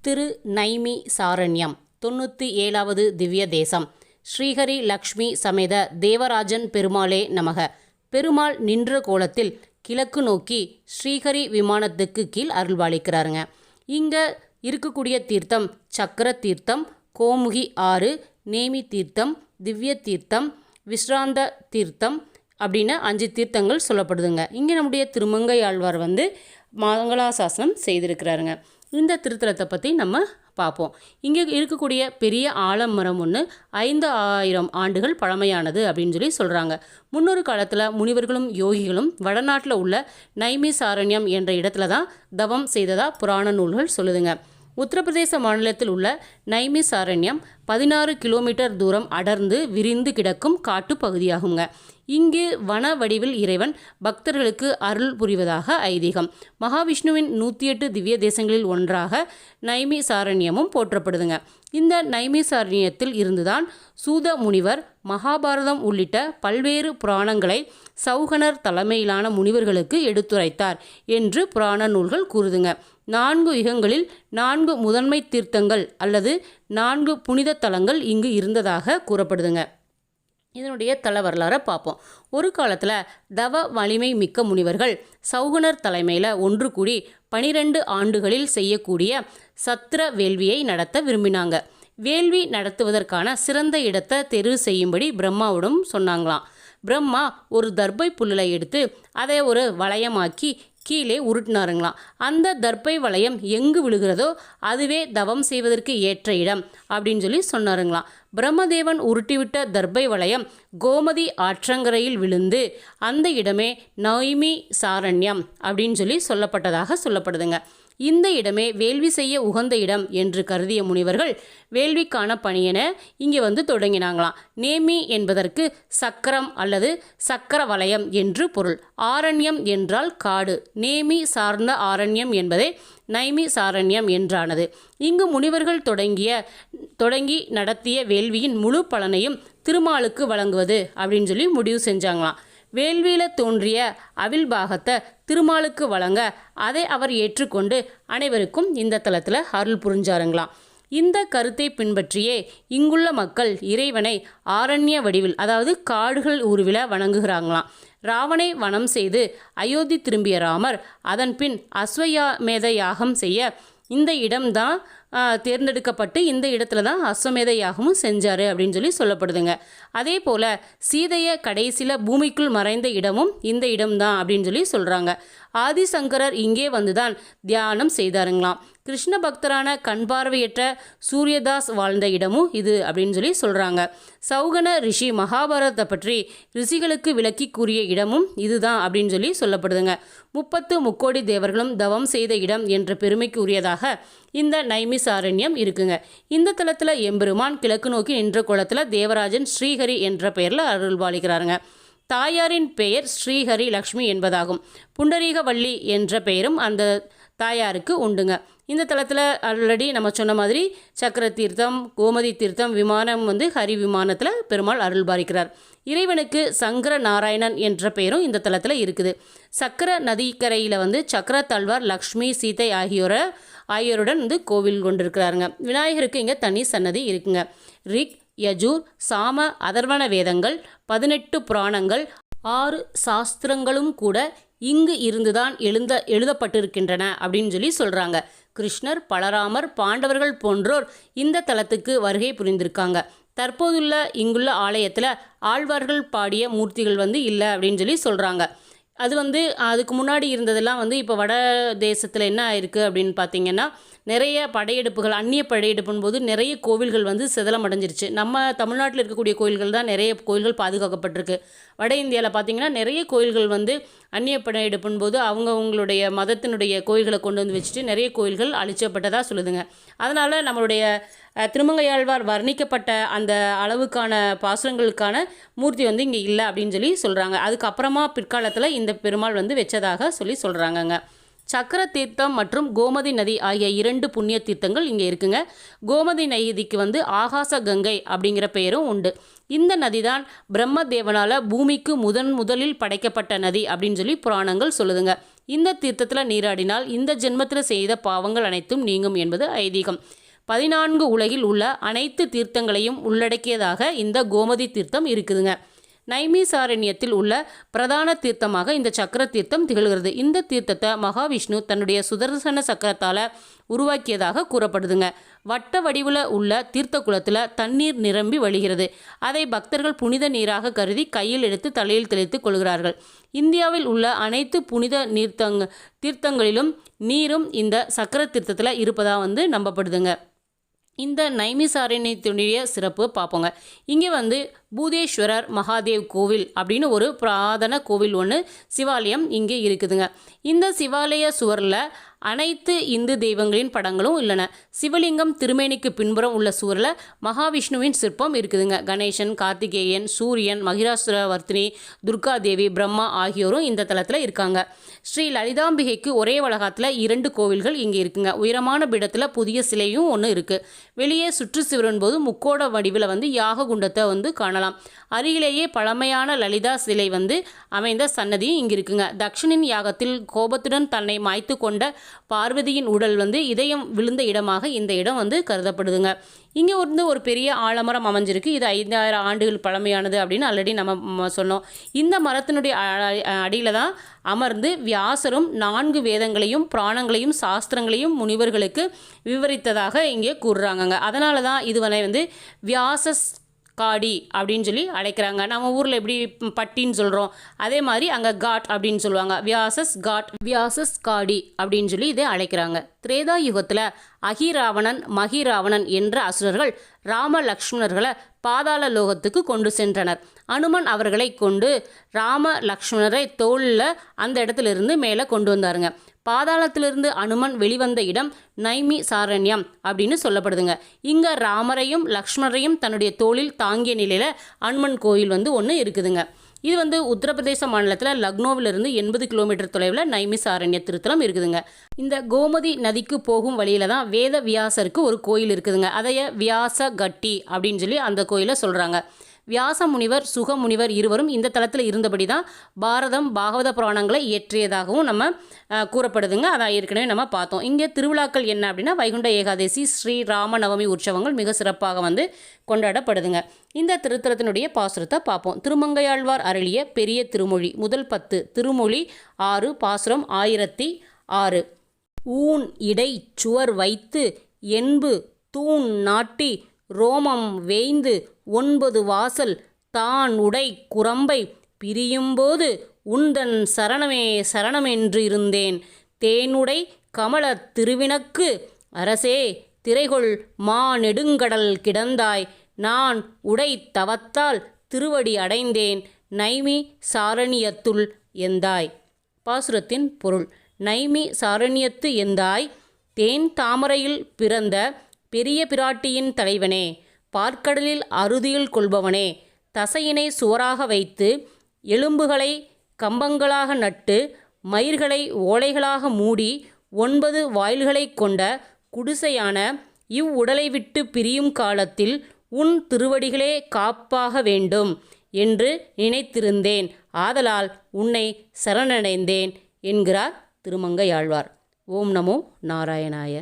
திரு நைமி சாரண்யம் 97வது திவ்ய தேசம். ஸ்ரீஹரி லக்ஷ்மி சமேத தேவராஜன் பெருமாளே நமக. பெருமாள் நின்ற கோலத்தில் கிழக்கு நோக்கி ஸ்ரீஹரி விமானத்துக்கு கீழ் அருள்பாலிக்கிறாருங்க. இங்கே இருக்கக்கூடிய தீர்த்தம் சக்கர தீர்த்தம், கோமுகி ஆறு, நேமி தீர்த்தம், திவ்ய தீர்த்தம், விஸ்ராந்த தீர்த்தம் அப்படின்னு 5 தீர்த்தங்கள் சொல்லப்படுதுங்க. இங்கே நம்முடைய திருமங்கை ஆழ்வார் மங்களாசாசனம் செய்திருக்கிறாருங்க. இந்த திருத்தலத்தை பற்றி நம்ம பார்ப்போம். இங்கே இருக்கக்கூடிய பெரிய ஆலமரம் ஒன்று 5000 ஆண்டுகள் பழமையானது அப்படின்னு சொல்லி சொல்கிறாங்க. முன்னொரு காலத்தில் முனிவர்களும் யோகிகளும் வடநாட்டில் உள்ள நைமிசாரண்யம் என்ற இடத்துல தான் தவம் செய்ததா புராண நூல்கள் சொல்லுதுங்க. உத்தரப்பிரதேச மாநிலத்தில் உள்ள நைமிசாரண்யம் 16 கிலோமீட்டர் தூரம் அடர்ந்து விரிந்து கிடக்கும் காட்டு பகுதியாகுங்க. இங்கு வன வடிவில் இறைவன் பக்தர்களுக்கு அருள் புரிவதாக ஐதீகம். மகாவிஷ்ணுவின் 108 திவ்ய தேசங்களில் ஒன்றாக நைமிசாரண்யமும் போற்றப்படுதுங்க. இந்த நைமிசாரண்யத்தில் இருந்துதான் சூத முனிவர் மகாபாரதம் உள்ளிட்ட பல்வேறு புராணங்களை சௌகனர் தலைமையிலான முனிவர்களுக்கு எடுத்துரைத்தார் என்று புராண நூல்கள் கூறுதுங்க. 4 யுகங்களில் 4 முதன்மை தீர்த்தங்கள் அல்லது 4 புனித தலங்கள் இங்கு இருந்ததாக கூறப்படுதுங்க. இதனுடைய தல வரலாறை பார்ப்போம். ஒரு காலத்தில் தவ வலிமை மிக்க முனிவர்கள் சௌகனர் தலைமையில் ஒன்று கூடி 12 ஆண்டுகளில் செய்யக்கூடிய சத்திர வேள்வியை நடத்த விரும்பினாங்க. வேள்வி நடத்துவதற்கான சிறந்த இடத்தை தெரிவு செய்யும்படி பிரம்மாவிடம் சொன்னாங்களாம். பிரம்மா ஒரு தர்பை புல்லை எடுத்து அதை ஒரு வளையமாக்கி கீழே உருட்டினாருங்களாம். அந்த தர்பை வளையம் எங்கு விழுகிறதோ அதுவே தவம் செய்வதற்கு ஏற்ற இடம் அப்படின்னு சொல்லி சொன்னாருங்களாம். பிரம்மதேவன் உருட்டிவிட்ட தர்பை வளையம் கோமதி ஆற்றங்கரையில் விழுந்து அந்த இடமே நைமி சாரண்யம் அப்படின்னு சொல்லி சொல்லப்பட்டதாக சொல்லப்படுதுங்க. இந்த இடமே வேள்வி செய்ய உகந்த இடம் என்று கருதிய முனிவர்கள் வேள்விக்கான பணியென இங்கே தொடங்கினாங்களாம். நேமி என்பதற்கு சக்கரம் அல்லது சக்கர வலயம் என்று பொருள். ஆரண்யம் என்றால் காடு. நேமி சார்ந்த ஆரண்யம் என்பதே நைமி சாரண்யம் என்றானது. இங்கு முனிவர்கள் தொடங்கி நடத்திய வேள்வியின் முழு பலனையும் திருமாலுக்கு வழங்குவது அப்படின்னு சொல்லி முடிவு செஞ்சாங்களாம். வேள்வியில் தோன்றிய அவில் பாகத்தை திருமாலுக்கு வழங்க அதை அவர் ஏற்றுக்கொண்டு அனைவருக்கும் இந்த தலத்தில் அருள் புரிஞ்சாருங்களாம். இந்த கருத்தை பின்பற்றியே இங்குள்ள மக்கள் இறைவனை ஆரண்ய வடிவில், அதாவது காடுகள் உருவில வணங்குகிறாங்களாம். ராவனை வனம் செய்து அயோத்தி திரும்பிய ராமர் அதன் பின் அஸ்வமேத யாகம் செய்ய இந்த இடம்தான் தேர்ந்தெடுக்கப்பட்டு இந்த இடத்துல தான் அஸ்வமேத யாகமும் செஞ்சார் அப்படின்னு சொல்லி சொல்லப்படுதுங்க. அதே போல் சீதையை கடைசியில் பூமிக்குள் மறைந்த இடமும் இந்த இடம்தான் அப்படின்னு சொல்லி சொல்கிறாங்க. ஆதிசங்கரர் இங்கே வந்துதான் தியானம் செய்தாருங்களாம். கிருஷ்ண பக்தரான கண் பார்வையற்ற சூரியதாஸ் வாழ்ந்த இடமும் இது அப்படின்னு சொல்லி சொல்கிறாங்க. சௌகன ரிஷி மகாபாரதத்தை பற்றி ரிஷிகளுக்கு விளக்கி கூறிய இடமும் இதுதான் அப்படின்னு சொல்லி சொல்லப்படுதுங்க. 30 முக்கோடி தேவர்களும் தவம் செய்த இடம் என்ற பெருமைக்கு உரியதாக இந்த நைமிசாரண்யம் இருக்குங்க. இந்த தலத்தில் எம்பெருமான் கிழக்கு நோக்கி நின்ற கோலத்தில் தேவராஜன் ஸ்ரீஹரி என்ற பெயரில் அருள்பாலிக்கிறாருங்க. தாயாரின் பெயர் ஸ்ரீஹரி லக்ஷ்மி என்பதாகும். புண்டரீகவள்ளி என்ற பெயரும் அந்த தாயாருக்கு உண்டுங்க. இந்த தலத்தில் ஆல்ரெடி நம்ம சொன்ன மாதிரி சக்கர தீர்த்தம், கோமதி தீர்த்தம், விமானம் ஹரி விமானத்தில் பெருமாள் அருள்பாலிக்கிறார். இறைவனுக்கு சங்கர நாராயணன் என்ற பெயரும் இந்த தலத்தில் இருக்குது. சக்கர நதிக்கரையில் சக்கரத்தாழ்வார், லக்ஷ்மி, சீதை ஆகியோருடன் கோவில் கொண்டிருக்கிறாருங்க. விநாயகருக்கு இங்கே தனி சன்னதி இருக்குங்க. ரிக், யஜூர், சாம, அதர்வண வேதங்கள், 18 புராணங்கள், 6 சாஸ்திரங்களும் கூட இங்கு இருந்துதான் எழுதப்பட்டிருக்கின்றன அப்படின்னு சொல்லி சொல்கிறாங்க. கிருஷ்ணர், பலராமர், பாண்டவர்கள் போன்றோர் இந்த தலத்துக்கு வருகை புரிந்திருக்காங்க. தற்போதுள்ள இங்குள்ள ஆலயத்தில் ஆழ்வார்கள் பாடிய மூர்த்திகள் இல்லை அப்படின்னு சொல்லி சொல்கிறாங்க. அது அதுக்கு முன்னாடி இருந்ததெல்லாம் இப்போ வட தேசத்தில் என்ன ஆயிருக்கு அப்படின்னு பார்த்தீங்கன்னா, நிறைய படையெடுப்புகள், அந்நிய படையெடுப்புன் போது நிறைய கோவில்கள் சிதலம் அடைஞ்சிருச்சு. நம்ம தமிழ்நாட்டில் இருக்கக்கூடிய கோயில்கள் தான் நிறைய கோயில்கள் பாதுகாக்கப்பட்டிருக்கு. வட இந்தியாவில் பார்த்திங்கன்னா நிறைய கோயில்கள் அந்நிய படையெடுப்புன் போது அவங்களுடைய மதத்தினுடைய கோயில்களை கொண்டு வச்சுட்டு நிறைய கோயில்கள் அழிச்சப்பட்டதாக சொல்லுதுங்க. அதனால் நம்மளுடைய திருமங்கையாழ்வார் வர்ணிக்கப்பட்ட அந்த அளவுக்கான பாசுரங்களுக்கான மூர்த்தி இங்கே இல்லை அப்படின்னு சொல்லி சொல்கிறாங்க. அதுக்கப்புறமா பிற்காலத்தில் இந்த பெருமாள் வச்சதாக சொல்லி சொல்கிறாங்கங்க. சக்கர தீர்த்தம் மற்றும் கோமதி நதி ஆகிய 2 புண்ணிய தீர்த்தங்கள் இங்கே இருக்குங்க. கோமதி நதிக்கு ஆகாச கங்கை அப்படிங்கிற பெயரும் உண்டு. இந்த நதி தான் பிரம்மதேவனால் பூமிக்கு முதலில் படைக்கப்பட்ட நதி அப்படின்னு சொல்லி புராணங்கள் சொல்லுதுங்க. இந்த தீர்த்தத்தில் நீராடினால் இந்த ஜென்மத்தில் செய்த பாவங்கள் அனைத்தும் நீங்கும் என்பது ஐதீகம். 14 உலகில் உள்ள அனைத்து தீர்த்தங்களையும் உள்ளடக்கியதாக இந்த கோமதி தீர்த்தம் இருக்குதுங்க. நைமிசாரண்யத்தில் உள்ள பிரதான தீர்த்தமாக இந்த சக்கர தீர்த்தம் திகழ்கிறது. இந்த தீர்த்தத்தை மகாவிஷ்ணு தன்னுடைய சுதர்சன சக்கரத்தால் உருவாக்கியதாக கூறப்படுதுங்க. வட்ட வடிவில் உள்ள தீர்த்த குளத்தில் தண்ணீர் நிரம்பி வழிகிறது. அதை பக்தர்கள் புனித நீராக கருதி கையில் எடுத்து தலையில் தெளித்து கொள்கிறார்கள். இந்தியாவில் உள்ள அனைத்து புனித தீர்த்தங்களிலும் நீரும் இந்த சக்கர தீர்த்தத்தில் இருப்பதாக நம்பப்படுதுங்க. இந்த நைமிசாரண்யத்தினுடைய சிறப்பு பார்ப்போங்க. இங்கே பூதேஸ்வரர் மகாதேவ் கோவில் அப்படின்னு ஒரு புராதன கோவில் ஒன்று சிவாலயம் இங்கே இருக்குதுங்க. இந்த சிவாலய சுவரில் அனைத்து இந்து தெய்வங்களின் படங்களும் இல்லைன. சிவலிங்கம் திருமேனிக்கு பின்புறம் உள்ள சுவரில் மகாவிஷ்ணுவின் சிற்பம் இருக்குதுங்க. கணேசன், கார்த்திகேயன், சூரியன், மகிஷாசுரவர்த்தினி, துர்காதேவி, பிரம்மா ஆகியோரும் இந்த தலத்தில் இருக்காங்க. ஸ்ரீ லலிதாம்பிகைக்கு ஒரே வளாகத்தில் 2 கோவில்கள் இங்கே இருக்குங்க. உயரமான பீடத்தில் புதிய சிலையும் ஒன்று இருக்குது. வெளியே சுற்று சிவரின் போது முக்கோட வடிவில் யாக குண்டத்தை காணலாம். அருகிலேயே பழமையான லலிதா சிலை அமைந்த சன்னதியும் இங்கே இருக்குங்க. தக்ஷனின் யாகத்தில் கோபத்துடன் தன்னை மாய்த்து கொண்ட பார்வதியின் உடல் இதயம் விழுந்த இடமாக இந்த இடம் கருதப்படுதுங்க. இங்கே ஒரு பெரிய ஆலமரம் அமைஞ்சிருக்கு. இது 5000 ஆண்டுகள் பழமையானது அப்படின்னு ஆல்ரெடி நம்ம சொன்னோம். இந்த மரத்தினுடைய அடியில் தான் அமர்ந்து வியாசரும் 4 வேதங்களையும் புராணங்களையும் சாஸ்திரங்களையும் முனிவர்களுக்கு விவரித்ததாக இங்கே கூறுறாங்கங்க. அதனால தான் இதுவரை வியாசஸ் காடி அப்படின்னு சொல்லி அழைக்கிறாங்க. நம்ம ஊரில் எப்படி பட்டின்னு சொல்கிறோம், அதே மாதிரி அங்கே காட் அப்படின்னு சொல்லுவாங்க. வியாசஸ் காடி அப்படின்னு சொல்லி இதை அழைக்கிறாங்க. திரேதா யுகத்தில் அகிராவணன், மகிராவணன் என்ற அசுரர்கள் ராம லக்ஷ்மணர்களை பாதாள லோகத்துக்கு கொண்டு சென்றனர். அனுமன் அவர்களை கொண்டு ராம லக்ஷ்மணரை தோளில் அந்த இடத்துலேருந்து மேலே கொண்டு வந்தாருங்க. பாதாளத்திலிருந்து அனுமன் வெளிவந்த இடம் நைமிசாரண்யம் அப்படின்னு சொல்லப்படுதுங்க. இங்கே ராமரையும் லக்ஷ்மணரையும் தன்னுடைய தோளில் தாங்கிய நிலையில் அனுமன் கோயில் ஒன்று இருக்குதுங்க. இது உத்தரப்பிரதேச மாநிலத்தில் லக்னோவிலிருந்து 80 கிலோமீட்டர் தொலைவில் நைமிசாரண்ய திருத்தலம் இருக்குதுங்க. இந்த கோமதி நதிக்கு போகும் வழியில் தான் வேத வியாசருக்கு ஒரு கோயில் இருக்குதுங்க. அதைய வியாச கட்டி அப்படின்னு சொல்லி அந்த கோயிலை சொல்கிறாங்க. வியாச முனிவர், சுக முனிவர் இருவரும் இந்த தலத்தில் இருந்தபடி தான் பாரதம், பாகவத புராணங்களை இயற்றியதாகவும் நம்ம கூறப்படுதுங்க. அதை ஏற்கனவே நம்ம பார்த்தோம். இங்கே திருவிழாக்கள் என்ன அப்படின்னா வைகுண்ட ஏகாதசி, ஸ்ரீ ராமநவமி உற்சவங்கள் மிக சிறப்பாக கொண்டாடப்படுதுங்க. இந்த திருத்தலத்தினுடைய பாசுரத்தை பார்ப்போம். திருமங்கையாழ்வார் அருளிய பெரிய திருமொழி முதல் 10 திருமொழி 6 பாசுரம் 1006. ஊன் இடை சுவர் வைத்து என்பு தூண் நாட்டி ரோமம் வேய்ந்து 9 வாசல் தான் உடை குரம்பை பிரியும்போது உந்தன் சரணமே சரணமென்று இருந்தேன் தேனுடை கமல திருவினக்கு அரசே திரைகொள் மா நெடுங்கடல் கிடந்தாய் நான் உடை தவத்தால் திருவடி அடைந்தேன் நைமி சாரணியத்துள் எந்தாய். பாசுரத்தின் பொருள்: நைமி சாரண்யத்து எந்தாய், தேன் தாமரையில் பிறந்த பெரிய பிராட்டியின் தலைவனே, பார்க்கடலில் அறுதியில் கொள்பவனே, தசையினை சுவராக வைத்து எலும்புகளை கம்பங்களாக நட்டு மயிர்களை ஓலைகளாக மூடி 9 வாயில்களை கொண்ட குடிசையான இவ்வுடலை விட்டு பிரியும் காலத்தில் உன் திருவடிகளே காப்பாக வேண்டும் என்று நினைத்திருந்தேன். ஆதலால் உன்னை சரணடைந்தேன் என்கிறார் திருமங்கையாழ்வார். ஓம் நமோ நாராயணாய.